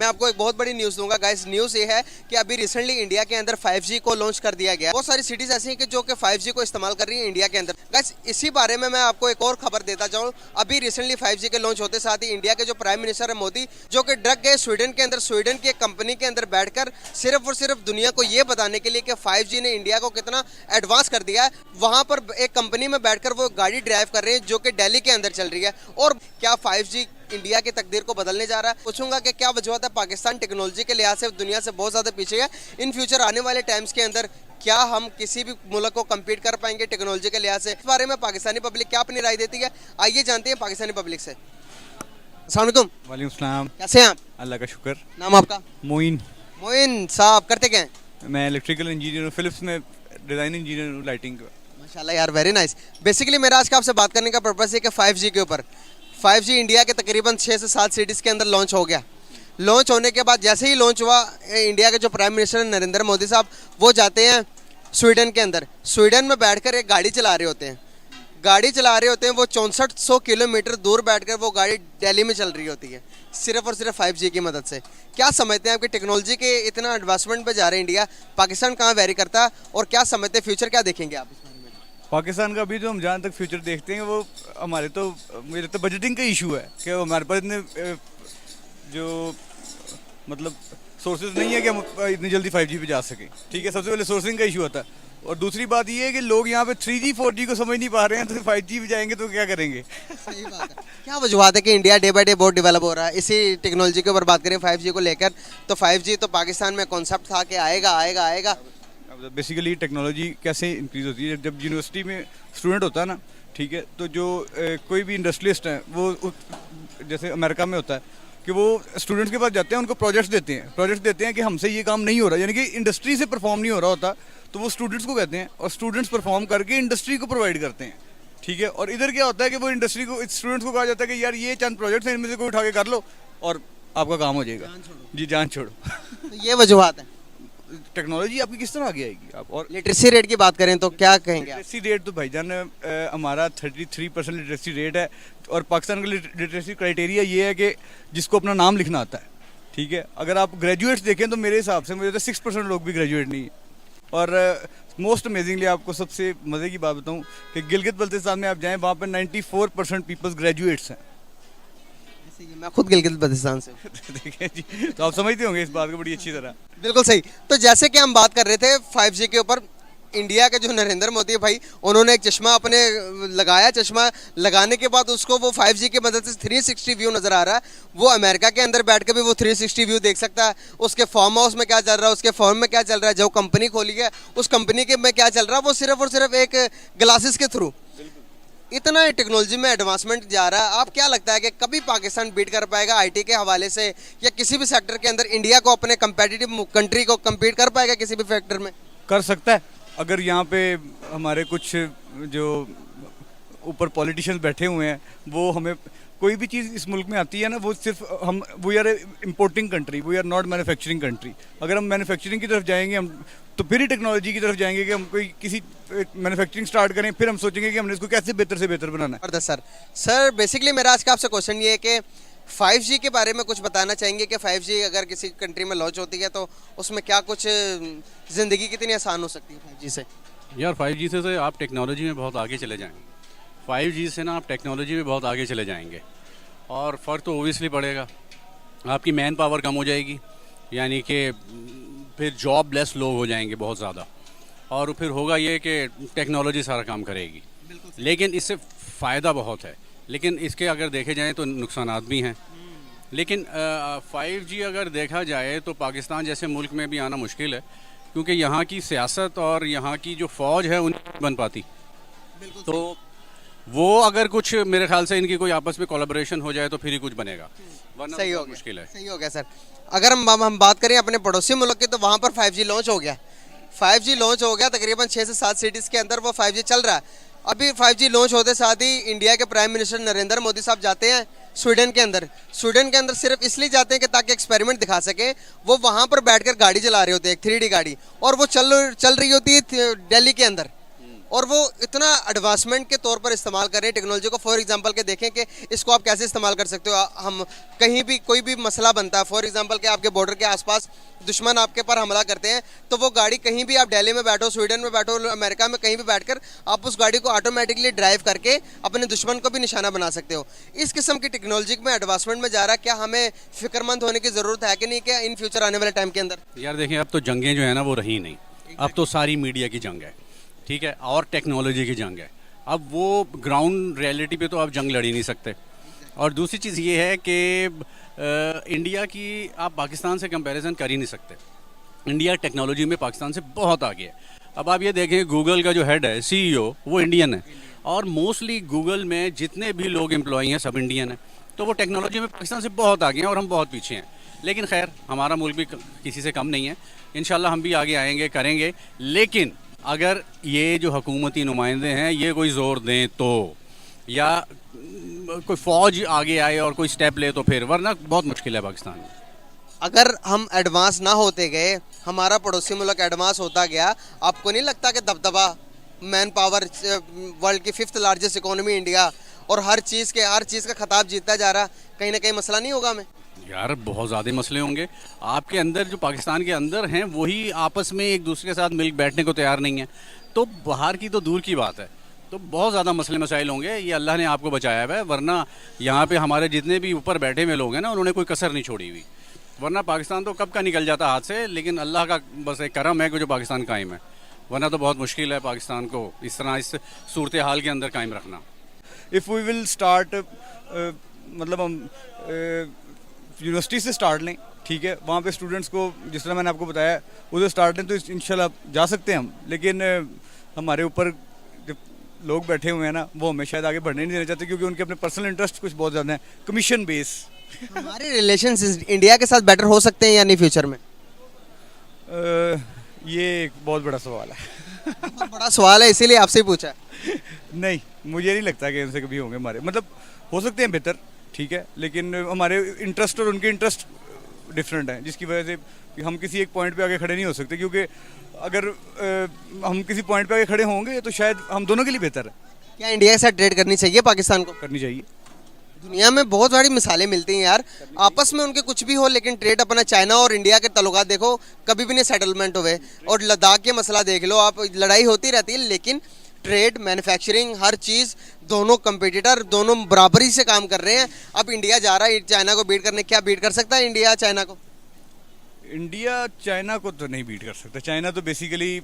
मैं आपको एक बहुत बड़ी न्यूज़ दूंगा गाइस। न्यूज़ ये है कि अभी रिसेंटली इंडिया के अंदर 5G को लॉन्च कर दिया गया। बहुत सारी सिटीज़ ऐसी हैं कि जो कि 5G को इस्तेमाल कर रही हैं इंडिया के अंदर। गाइस इसी बारे में मैं आपको एक और खबर देता जाऊं। अभी रिसेंटली 5G के लॉन्च होते साथ ही इंडिया के जो प्राइम मिनिस्टर है मोदी, जो कि डग गए स्वीडन के अंदर, स्वीडन की एक कंपनी के अंदर बैठकर सिर्फ और सिर्फ दुनिया को ये बताने के लिए कि 5G ने इंडिया को कितना एडवांस कर दिया है। वहाँ पर एक कंपनी में बैठकर वो गाड़ी ड्राइव कर रहे हैं जो कि दिल्ली के अंदर चल रही है। और क्या 5G इंडिया की तकदीर को बदलने जा रहा है? पूछूंगा कि क्या वजूहत है। पाकिस्तान टेक्नोलॉजी के लिहाज से दुनिया से बहुत ज़्यादा पीछे है। इन फ्यूचर आने वाले टाइम्स के अंदर क्या हम किसी भी मुल्क को कम्पीट कर पाएंगे टेक्नोलॉजी के लिहाज से? इस बारे में पाकिस्तानी पब्लिक क्या अपनी राय देती है, आइए जानते हैं पाकिस्तानी पब्लिक से। अस्सलाम वालेकुम। वालेकुम सलाम। कैसे हैं आप? अल्लाह का शुक्र। नाम आपका? मोइन। मोइन साहब करते क्या हैं? मैं इलेक्ट्रिकल इंजीनियर हूँ, फिलिप्स में डिज़ाइन इंजीनियर हूँ, लाइटिंग का। माशाल्लाह यार, वेरी नाइस। बेसिकली मेरा आज का आपसे बात करने का पर्पस है कि 5G के ऊपर। 5G इंडिया के तकरीबन 6 से 7 सिटीज़ के अंदर लॉन्च हो गया। लॉन्च होने के बाद जैसे ही लॉन्च हुआ, इंडिया के जो प्राइम मिनिस्टर नरेंद्र मोदी साहब वो जाते हैं स्वीडन के अंदर। स्वीडन में बैठकर एक गाड़ी चला रहे होते हैं। वो 6400 किलोमीटर दूर बैठकर वो गाड़ी दिल्ली में चल रही होती है, सिर्फ और सिर्फ 5G की मदद से। क्या समझते हैं आपकी टेक्नोलॉजी के इतना एडवांसमेंट पे जा रहे हैं इंडिया, पाकिस्तान कहाँ वेरी करता है, और क्या समझते हैं फ्यूचर क्या देखेंगे आप इस बारे में? पाकिस्तान का अभी जो हम जहाँ तक फ्यूचर देखते हैं वो हमारे तो मेरे तो बजटिंग का इशू है कि हमारे पास इतने जो मतलब सोर्सेज नहीं है कि हम इतनी जल्दी 5G पे जा सकें। ठीक है, सबसे पहले सोर्सिंग का इशू आता है। और दूसरी बात ये है कि लोग यहाँ पे 3G 4G को समझ नहीं पा रहे हैं, तो 5G पे जाएंगे तो क्या करेंगे? सही बात है। क्या वजूहत है कि इंडिया डे बाई डे बहुत डेवलप हो रहा है? इसी टेक्नोलॉजी के ऊपर बात करें 5G को लेकर, तो 5G तो पाकिस्तान में कॉन्सेप्ट था कि आएगा आएगा आएगा। बेसिकली टेक्नोलॉजी कैसे इंक्रीज़ होती है? जब यूनिवर्सिटी में स्टूडेंट होता है ना, ठीक है, तो जो कोई भी इंडस्ट्रियलिस्ट है वो जैसे अमेरिका में होता है कि वो स्टूडेंट्स के पास जाते हैं, उनको प्रोजेक्ट्स देते हैं कि हमसे ये काम नहीं हो रहा, यानी कि इंडस्ट्री से परफॉर्म नहीं हो रहा होता, तो वो स्टूडेंट्स को कहते हैं और स्टूडेंट्स परफॉर्म करके इंडस्ट्री को प्रोवाइड करते हैं। ठीक है, और इधर क्या होता है कि वो इंडस्ट्री को स्टूडेंट्स को कहा जाता है कि यार ये चंद प्रोजेक्ट्स हैं, इनमें से कोई उठा के कर लो और आपका काम हो जाएगा। जी, जान छोड़ो। तो ये वजूहत है। टेक्नोलॉजी आपकी किस तरह आगे आएगी? आप और लिटरेसी रेट की बात करें तो क्या कहेंगे आप? लिटरेसी रेट तो भाईजान हमारा 33% लिटरेसी रेट है। और पाकिस्तान का लिटरेसी क्राइटेरिया ये है कि जिसको अपना नाम लिखना आता है। ठीक है, अगर आप ग्रेजुएट्स देखें तो मेरे हिसाब से मुझे तो 6% लोग भी ग्रेजुएट नहीं है। और मोस्ट अमेजिंगली आपको सबसे मज़े की बात बताऊँ कि गिलगित बल्तिस्तान में आप जाएँ, वहाँ पर 94% पीपल्स ग्रेजुएट्स हैं। मैं खुद गिलगित बल्तिस्तान से। देखिए जी, तो आप समझते होंगे इस बात को बड़ी अच्छी तरह। बिल्कुल सही। तो जैसे कि हम बात कर रहे थे 5G के ऊपर, इंडिया के जो नरेंद्र मोदी भाई, उन्होंने एक चश्मा अपने लगाया। चश्मा लगाने के बाद उसको वो 5G की मदद से 360 व्यू नज़र आ रहा है। वो अमेरिका के अंदर बैठ के भी वो 360 व्यू देख सकता है। उसके फार्म हाउस में क्या चल रहा है, उसके फॉर्म में क्या चल रहा है, जो कंपनी खोली है उस कंपनी के में क्या चल रहा है, वो सिर्फ और सिर्फ एक ग्लासेस के थ्रू। इतना टेक्नोलॉजी में एडवांसमेंट जा रहा है। आप क्या लगता है कि कभी पाकिस्तान बीट कर पाएगा आईटी के हवाले से, या किसी भी सेक्टर के अंदर इंडिया को, अपने कंपेटिटिव कंट्री को कम्पीट कर पाएगा किसी भी फैक्टर में? कर सकता है, अगर यहाँ पे हमारे कुछ जो ऊपर पॉलिटिशियंस बैठे हुए हैं वो हमें कोई भी चीज़ इस मुल्क में आती है ना, वो सिर्फ हम we are importing country, we are not manufacturing country. अगर हम मैन्युफैक्चरिंग की तरफ जाएंगे हम, तो फिर ही टेक्नोलॉजी की तरफ जाएंगे कि हम कोई किसी मैन्युफैक्चरिंग स्टार्ट करें, फिर हम सोचेंगे कि हमने इसको कैसे बेहतर से बेहतर बनाना है। सर बेसिकली मेरा आज का आपसे क्वेश्चन ये है कि 5G के बारे में कुछ बताना चाहेंगे कि 5G अगर किसी कंट्री में लॉन्च होती है तो उसमें क्या कुछ ज़िंदगी कितनी आसान हो सकती है 5G से? यार 5G से आप टेक्नोलॉजी में बहुत आगे चले जाएंगे। 5G से ना आप टेक्नोलॉजी में बहुत आगे चले जाएंगे, और फ़र्क तो ओबियसली पड़ेगा। आपकी मैन पावर कम हो जाएगी, यानी कि फिर जॉबलेस लोग हो जाएंगे बहुत ज़्यादा, और फिर होगा ये कि टेक्नोलॉजी सारा काम करेगी। लेकिन इससे फ़ायदा बहुत है, लेकिन इसके अगर देखे जाएँ तो नुकसानात भी हैं। लेकिन 5G अगर देखा जाए तो पाकिस्तान जैसे मुल्क में भी आना मुश्किल है, क्योंकि यहाँ की सियासत और यहाँ की जो फ़ौज है उन्हें बन पाती। तो वो अगर कुछ मेरे ख्याल से इनकी कोई आपस में कोलैबोरेशन हो जाए तो फिर ही कुछ बनेगा, वरना सही हो मुश्किल है। सही हो गया सर। अगर हम बात करें अपने पड़ोसी मुल्क की, तो वहाँ पर 5G लॉन्च हो गया। 5G लॉन्च हो गया, तकरीबन 6 से 7 सिटीज़ के अंदर वो 5G चल रहा है। अभी 5G लॉन्च होते साथ ही इंडिया के प्राइम मिनिस्टर नरेंद्र मोदी साहब जाते हैं स्वीडन के अंदर। स्वीडन के अंदर सिर्फ इसलिए जाते हैं कि ताकि एक्सपेरिमेंट दिखा सकें। वो वहाँ पर बैठकर गाड़ी चला रहे होते हैं, एक 3D गाड़ी, और वो चल रही होती है दिल्ली के अंदर। और वो इतना एडवांसमेंट के तौर पर इस्तेमाल कर रहे हैं टेक्नोलॉजी को। फॉर एग्जांपल के देखें कि इसको आप कैसे इस्तेमाल कर सकते हो। हम कहीं भी कोई भी मसला बनता है, फॉर एग्जांपल के आपके बॉर्डर के आसपास दुश्मन आपके पर हमला करते हैं, तो वो गाड़ी कहीं भी, आप दिल्ली में बैठो, स्वीडन में बैठो, अमेरिका में कहीं भी बैठकर आप उस गाड़ी को ऑटोमेटिकली ड्राइव करके अपने दुश्मन को भी निशाना बना सकते हो। इस किस्म की टेक्नोलॉजी में एडवांसमेंट में जा रहा है। क्या हमें फिक्रमंद होने की ज़रूरत है कि नहीं, क्या इन फ्यूचर आने वाले टाइम के अंदर? यार देखिए, अब तो जंगें जो है ना वो रही नहीं, अब तो सारी मीडिया की जंग है, ठीक है, और टेक्नोलॉजी की जंग है। अब वो ग्राउंड रियलिटी पे तो आप जंग लड़ ही नहीं सकते। और दूसरी चीज़ ये है कि इंडिया की आप पाकिस्तान से कंपैरिजन कर ही नहीं सकते। इंडिया टेक्नोलॉजी में पाकिस्तान से बहुत आगे है। अब आप ये देखें, गूगल का जो हेड है, सीईओ, वो इंडियन है, और मोस्टली गूगल में जितने भी लोग एम्प्लॉई हैं सब इंडियन हैं। तो वो टेक्नोलॉजी में पाकिस्तान से बहुत आगे हैं और हम बहुत पीछे हैं। लेकिन खैर, हमारा मुल्क भी किसी से कम नहीं है। इंशाल्लाह हम भी आगे आएंगे, करेंगे। लेकिन अगर ये जो हुकूमती नुमाइंदे हैं ये कोई ज़ोर दें तो, या कोई फ़ौज आगे आए और कोई स्टेप ले तो फिर, वरना बहुत मुश्किल है पाकिस्तान में। अगर हम एडवांस ना होते गए, हमारा पड़ोसी मुल्क एडवांस होता गया, आपको नहीं लगता कि दबदबा, मैन पावर, वर्ल्ड की 5th लार्जेस्ट इकोनॉमी इंडिया, और हर चीज़ का खिताब जीतता जा रहा, कहीं ना कहीं मसला नहीं होगा हमें? यार बहुत ज़्यादा मसले होंगे। आपके अंदर जो पाकिस्तान के अंदर हैं वही आपस में एक दूसरे के साथ मिल बैठने को तैयार नहीं है, तो बाहर की तो दूर की बात है। तो बहुत ज़्यादा मसले मसाइल होंगे। ये अल्लाह ने आपको बचाया हुआ है, वरना यहाँ पे हमारे जितने भी ऊपर बैठे हुए लोग हैं ना, उन्होंने कोई कसर नहीं छोड़ी हुई, वरना पाकिस्तान तो कब का निकल जाता हाथ से। लेकिन अल्लाह का बस एक करम है कि जो पाकिस्तान कायम है, वरना तो बहुत मुश्किल है पाकिस्तान को इस तरह इस सूरत हाल के अंदर कायम रखना। इफ़ वी विल स्टार्ट, मतलब हम यूनिवर्सिटी से स्टार्ट लें, ठीक है, वहाँ पे स्टूडेंट्स को जिस तरह मैंने आपको बताया उधर स्टार्ट लें तो इंशाल्लाह जा सकते हैं हम। लेकिन हमारे ऊपर जो लोग बैठे हुए हैं ना, वो हमें शायद आगे बढ़ने नहीं देना चाहते, क्योंकि उनके अपने पर्सनल इंटरेस्ट कुछ बहुत ज़्यादा हैं, कमीशन बेस। हमारे रिलेशंस इंडिया के साथ बेटर हो सकते हैं या नहीं फ्यूचर में? ये एक बहुत बड़ा सवाल है। बहुत बड़ा सवाल है, इसीलिए आपसे ही पूछा। नहीं, मुझे नहीं लगता कि इनसे कभी होंगे हमारे, मतलब हो सकते हैं बेहतर, ठीक है, लेकिन हमारे इंटरेस्ट और उनके इंटरेस्ट डिफरेंट हैं, जिसकी वजह से कि हम किसी एक पॉइंट पे आगे खड़े नहीं हो सकते। क्योंकि अगर हम किसी पॉइंट पे आगे खड़े होंगे तो शायद हम दोनों के लिए बेहतर है। क्या इंडिया के साथ ट्रेड करनी चाहिए पाकिस्तान को? करनी चाहिए। दुनिया में बहुत सारी मिसालें मिलती हैं यार, आपस में उनके कुछ भी हो, लेकिन ट्रेड अपना, चाइना और इंडिया के ताल्लुकात देखो कभी भी नहीं सेटलमेंट हुए। और लद्दाख के मसला देख लो आप, लड़ाई होती रहती है, लेकिन ट्रेड, मैन्युफैक्चरिंग, हर चीज़, दोनों कंपटीटर, दोनों बराबरी से काम कर रहे हैं। अब इंडिया जा रहा है चाइना को बीट करने, क्या बीट कर सकता है इंडिया चाइना को? इंडिया चाइना को तो नहीं बीट कर सकता। चाइना तो बेसिकली,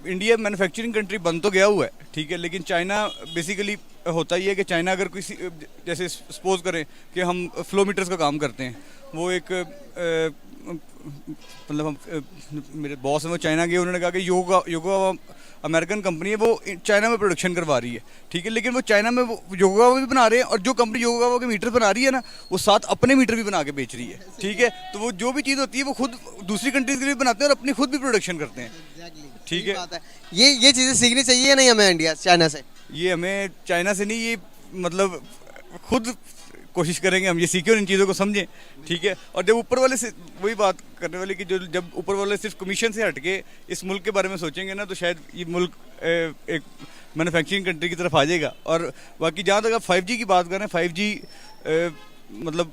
इंडिया मैन्युफैक्चरिंग कंट्री बन तो गया हुआ है, ठीक है, लेकिन चाइना बेसिकली होता ही है कि चाइना अगर किसी, जैसे सपोज करें कि हम फ्लोमीटर्स का काम करते हैं, वो एक मतलब हम, मेरे बॉस हैं वो चाइना गए, उन्होंने कहा कि योगा अमेरिकन कंपनी है, वो चाइना में प्रोडक्शन करवा रही है, ठीक है, लेकिन वो चाइना में वो योगा भी बना रहे हैं, और जो कंपनी योगा के मीटर बना रही है ना, वो साथ अपने मीटर भी बना के बेच रही है, ठीक है। तो वो जो भी चीज़ होती है वो खुद दूसरी कंट्रीज के लिए बनाते हैं और अपनी खुद भी प्रोडक्शन करते हैं, ठीक है। ये चीज़ें सीखनी चाहिए नहीं हमें इंडिया चाइना से? ये हमें चाइना से नहीं, ये मतलब खुद कोशिश करेंगे हम ये सीखें और इन चीज़ों को समझें, ठीक है। और जब ऊपर वाले से वही बात करने वाली कि जो जब ऊपर वाले सिर्फ कमीशन से हट के इस मुल्क के बारे में सोचेंगे ना, तो शायद ये मुल्क एक मैन्युफैक्चरिंग कंट्री की तरफ आ जाएगा। और बाकी जहाँ तक आप 5G की बात करें, 5G मतलब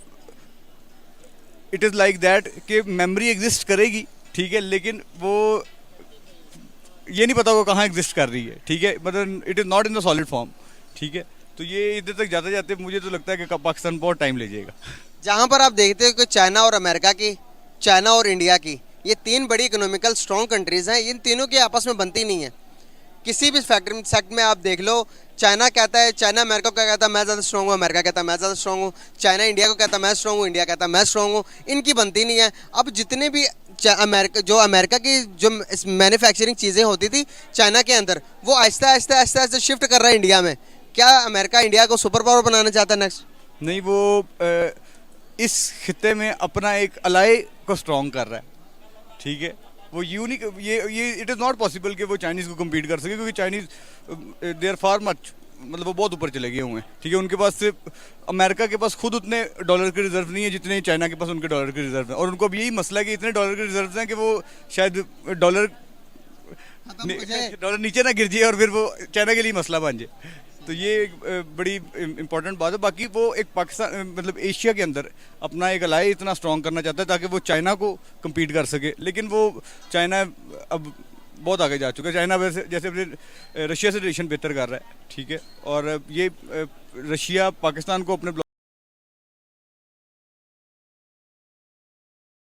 इट इज़ लाइक दैट कि मेमोरी एग्जिस्ट करेगी, ठीक है, लेकिन वो ये नहीं पता वो कहाँ एग्जिस्ट कर रही है, ठीक है, मतलब it is not in the solid form, ठीक है। तो ये इधर तक जाते जाते मुझे तो लगता है कि पाकिस्तान बहुत टाइम ले जाएगा। जहाँ पर आप देखते हो कि चाइना और अमेरिका की, चाइना और इंडिया की, ये 3 बड़ी इकोनॉमिकल स्ट्रॉन्ग कंट्रीज़ हैं, इन तीनों की आपस में बनती नहीं है। किसी भी सेक्ट में आप देख लो, चाइना कहता है, चाइना अमेरिका को क्या कहता है, मैं ज़्यादा स्ट्रॉन्ग हूँ, अमेरिका कहता है मैं ज़्यादा स्ट्रॉन्ग हूँ, चाइना इंडिया को कहता है मैं स्ट्रॉन्ग हूँ, इंडिया कहता है मैं स्ट्रॉन्ग हूँ, इनकी बनती नहीं है। अब जितने भी अमेरिका की जो मैन्युफैक्चरिंग चीज़ें होती थी चाइना के अंदर, वो आहिस्ता आहिस्ता शिफ्ट कर रहा है इंडिया में। क्या अमेरिका इंडिया को सुपर पावर बनाना चाहता है नेक्स्ट? नहीं, वो इस खित्ते में अपना एक अलाई को स्ट्रॉन्ग कर रहा है, ठीक है। वो यूनिक, ये इट इज़ नॉट पॉसिबल कि वो चाइनीज़ को कम्पीट कर सके, क्योंकि Chinese they are far much, मतलब वो बहुत ऊपर चले गए हुए हैं, ठीक है। उनके पास सिर्फ अमेरिका के पास खुद उतने डॉलर के रिजर्व नहीं है जितने चाइना के पास उनके डॉलर के रिजर्व हैं, और उनको अब यही मसला है कि इतने डॉलर के रिजर्व हैं कि वो शायद डॉलर डॉलर नीचे ना गिर जाए और फिर वो चाइना के लिए मसला बन जाए। तो ये एक बड़ी इंपॉर्टेंट बात है। बाकी वो एक पाकिस्तान मतलब एशिया के अंदर अपना एक अलाई इतना स्ट्रॉन्ग करना चाहता है ताकि वो चाइना को कम्पीट कर सके, लेकिन वो चाइना अब बहुत आगे जा चुका है। चाइना वैसे जैसे रशिया से रिलेशन बेहतर कर रहा है, ठीक है, और ये रशिया पाकिस्तान को अपने